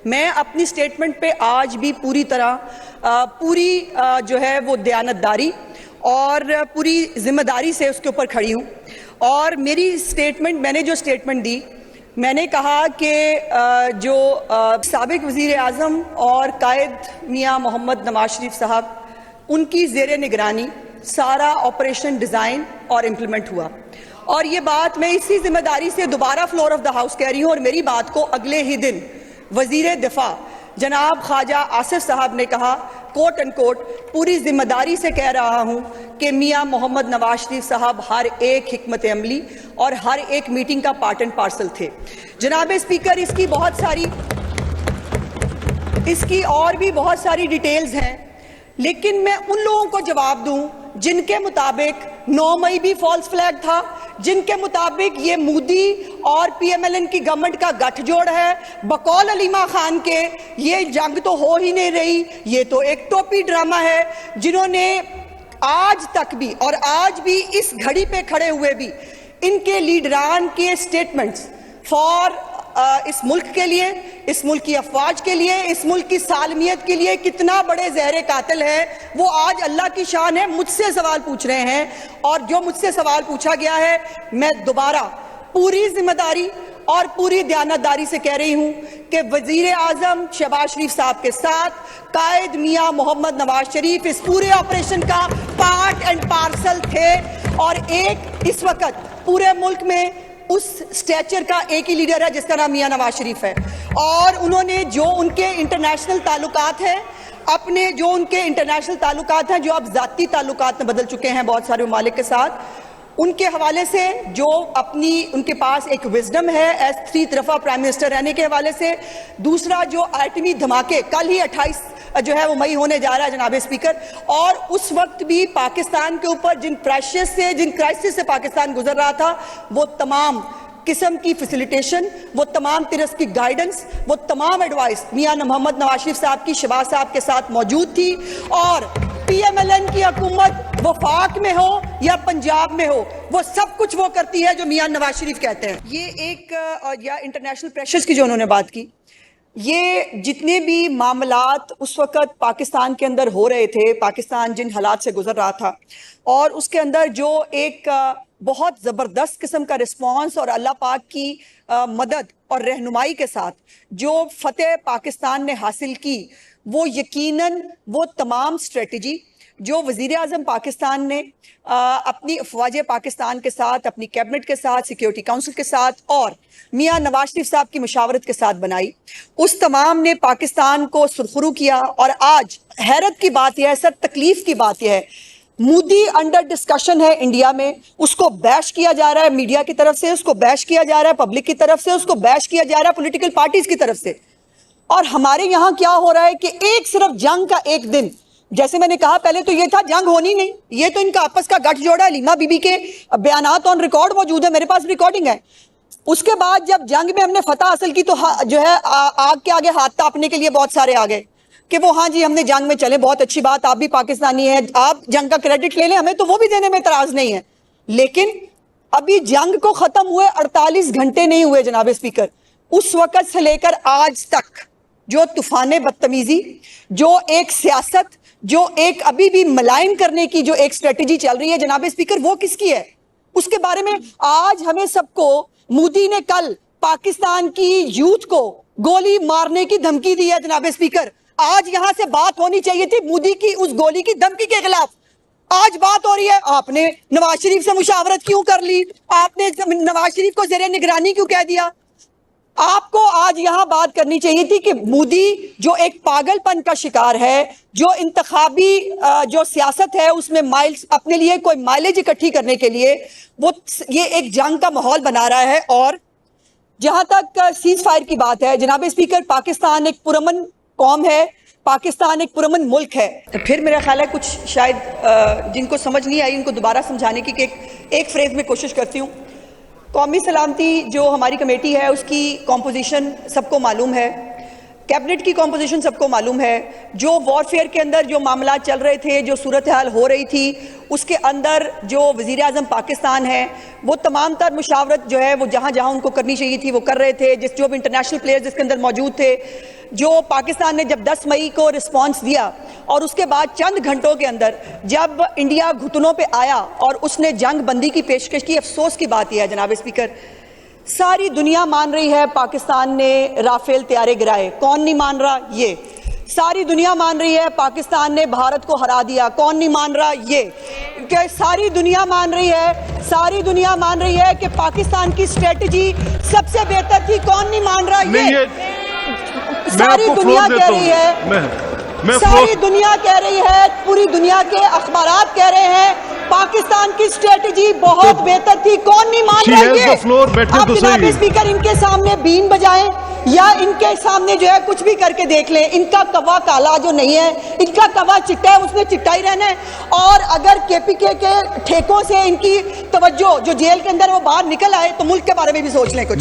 मैं अपनी स्टेटमेंट पे आज भी पूरी जो है वो दयानतदारी और पूरी जिम्मेदारी से उसके ऊपर खड़ी हूँ। और मेरी स्टेटमेंट, मैंने जो स्टेटमेंट दी, मैंने कहा कि जो साबिक वज़ीर आज़म और कायद मियाँ मोहम्मद नवाज शरीफ साहब, उनकी ज़ेरे निगरानी सारा ऑपरेशन डिज़ाइन और इम्प्लीमेंट हुआ। और ये बात मैं इसी जिम्मेदारी से दोबारा फ्लोर ऑफ द हाउस कह रही हूँ। और मेरी बात को अगले ही दिन वज़ीर दिफा जनाब ख्वाजा आसिफ साहब ने कहा, कोट एंड कोट, पूरी जिम्मेदारी से कह रहा हूँ कि मियाँ मोहम्मद नवाज शरीफ साहब हर एक हिकमत अमली और हर एक मीटिंग का पार्ट एंड पार्सल थे। जनाब स्पीकर, इसकी और भी बहुत सारी डिटेल्स हैं, लेकिन मैं उन लोगों को जवाब दूं जिनके मुताबिक 9 मई भी फॉल्स फ्लैग था, जिनके मुताबिक ये मोदी और पीएमएलएन की गवर्नमेंट का गठजोड़ है। बकौल अलीमा खान के ये जंग तो हो ही नहीं रही, ये तो एक टोपी ड्रामा है, जिन्होंने आज तक भी और आज भी इस घड़ी पे खड़े हुए भी इनके लीडरान के स्टेटमेंट्स फॉर इस मुल्क के लिए, इस मुल्क की अफवाज के लिए, इस मुल्क की सालमियत के लिए कितना बड़े जहरे कातिल है, वो आज अल्लाह की शान है, मुझसे सवाल पूछ रहे हैं। और जो मुझसे सवाल पूछा गया है, मैं दोबारा पूरी जिम्मेदारी और पूरी दयानतदारी से कह रही हूं कि वजीर आजम शहबाज शरीफ साहब के साथ कायद मियाँ मोहम्मद नवाज शरीफ इस पूरे ऑपरेशन का पार्ट एंड पार्सल थे। और एक इस वक्त पूरे मुल्क में उस स्टेचर का एक ही लीडर है जिसका नाम मियाँ नवाज शरीफ है। और उन्होंने जो उनके इंटरनेशनल ताल्लुकात हैं, जो अब जाती ताल्लुकात में बदल चुके हैं बहुत सारे ममालिक के साथ, उनके हवाले से जो उनके पास एक विजडम है एज 3 तरफा प्राइम मिनिस्टर रहने के हवाले से, दूसरा जो एटमी धमाके कल ही 28 जो है वो मई होने जा रहा है जनाब स्पीकर, और उस वक्त भी पाकिस्तान के ऊपर जिन क्राइसिस से पाकिस्तान गुजर रहा था, वो तमाम किस्म की फैसिलिटेशन, वो तमाम तरह की गाइडेंस, वो तमाम एडवाइस मियाँ मोहम्मद नवाज शरीफ साहब की शहबाज साहब के साथ मौजूद थी। और पीएमएलएन की हुकूमत वफाक में हो या पंजाब में हो, वो सब कुछ वो करती है जो मियाँ नवाज शरीफ कहते हैं। ये एक या इंटरनेशनल प्रेशर्स की जो उन्होंने बात की, ये जितने भी मामलात उस वक़्त पाकिस्तान के अंदर हो रहे थे, पाकिस्तान जिन हालात से गुजर रहा था, और उसके अंदर जो एक बहुत ज़बरदस्त किस्म का रिस्पॉन्स और अल्लाह पाक की मदद और रहनुमाई के साथ जो फतेह पाकिस्तान ने हासिल की, वो यकीनन वो तमाम स्ट्रेटजी जो वज़ीर आज़म पाकिस्तान ने अपनी अफवाज पाकिस्तान के साथ, अपनी कैबिनेट के साथ, सिक्योरिटी काउंसिल के साथ और मियाँ नवाज शरीफ साहब की मुशावरत के साथ बनाई, उस तमाम ने पाकिस्तान को सुरखरू किया। और आज हैरत की बात यह है, सर तकलीफ की बात यह है, मोदी अंडर डिस्कशन है इंडिया में, उसको बैश किया जा रहा है मीडिया की तरफ से, उसको बैश किया जा रहा है पब्लिक की तरफ से, उसको बैश किया जा रहा है पॉलिटिकल पार्टीज की तरफ से। और हमारे यहाँ क्या हो रहा है कि एक सिर्फ जंग का एक दिन, जैसे मैंने कहा पहले तो ये था जंग होनी नहीं, ये तो इनका आपस का गठजोड़ है, लीमा बीबी के बयानात ऑन रिकॉर्ड मौजूद है, मेरे पास रिकॉर्डिंग है। उसके बाद जब जंग में हमने फतह हासिल की तो जो है आग के आगे हाथ तापने के लिए बहुत सारे आ गए कि वो हाँ जी हमने जंग में चले, बहुत अच्छी बात, आप भी पाकिस्तानी हैं, आप जंग का क्रेडिट ले लें, हमें तो वो भी देने में इतराज नहीं है। लेकिन अभी जंग को खत्म हुए 48 घंटे नहीं हुए जनाब स्पीकर, उस वक्त से लेकर आज तक जो तूफाने बदतमीजी, जो एक सियासत, जो एक अभी भी मलाइन करने की जो एक स्ट्रेटेजी चल रही है जनाब स्पीकर, वो किसकी है? उसके बारे में आज हमें सबको, मोदी ने कल पाकिस्तान की यूथ को गोली मारने की धमकी दी है जनाब स्पीकर, आज यहां से बात होनी चाहिए थी मोदी की उस गोली की धमकी के खिलाफ। आज बात हो रही है आपने नवाज शरीफ से मुशावरत क्यों कर ली, आपने नवाज शरीफ को ज़ेरे निगरानी क्यों कह दिया। आपको आज यहां बात करनी चाहिए थी कि मोदी जो एक पागलपन का शिकार है, जो इंतखाबी जो सियासत है उसमें माइल्स अपने लिए कोई माइलेज इकट्ठी करने के लिए वो ये एक जंग का माहौल बना रहा है। और जहां तक सीज फायर की बात है जनाब स्पीकर, पाकिस्तान एक पुरअमन कौम है, पाकिस्तान एक पुरअमन मुल्क है। फिर मेरा ख्याल है कुछ शायद जिनको समझ नहीं आई उनको दोबारा समझाने की एक फ्रेज में कोशिश करती हूँ। कौमी सलामती जो हमारी कमेटी है उसकी कॉम्पोजिशन सबको मालूम है। कैबिनेट की कॉम्पोजिशन सबको मालूम है। जो वॉरफेयर के अंदर जो मामला चल रहे थे, जो सूरत हाल हो रही थी, उसके अंदर जो वज़ीर आज़म पाकिस्तान है वो तमाम तर मुशावरत जो है वो जहाँ जहाँ उनको करनी चाहिए थी वो कर रहे थे। जो भी इंटरनेशनल प्लेयर्स इसके अंदर मौजूद थे, जो पाकिस्तान ने जब 10 मई को रिस्पॉन्स दिया और उसके बाद चंद घंटों के अंदर जब इंडिया घुटनों पे आया और उसने जंग बंदी की पेशकश की, अफसोस की बात यह है जनाब स्पीकर, सारी दुनिया मान रही है पाकिस्तान ने राफेल तैयारे गिराए। कौन नहीं मान रहा? ये सारी दुनिया मान रही है पाकिस्तान ने भारत को हरा दिया। कौन नहीं मान रहा? ये सारी दुनिया मान रही है, सारी दुनिया मान रही है कि पाकिस्तान की स्ट्रेटजी सबसे बेहतर थी। कौन नहीं मान रहा? ये सारी दुनिया कह रही है, सारी दुनिया कह रही है, पूरी दुनिया के अखबारात कह रहे हैं पाकिस्तान की स्ट्रेटजी बहुत बेहतर थी। कौन नहीं मान रहा? ये आप जनाब स्पीकर इनके सामने बीन बजाएं या इनके सामने जो है कुछ भी करके देख लें, इनका कवा काला जो नहीं है, इनका कवा चिट्टा है, उसने चिट्टा ही रहना है। और अगर केपीके के ठेकों से इनकी तवज्जो जो जेल के अंदर वो बाहर निकल आए तो मुल्क के बारे में भी सोच लें कुछ।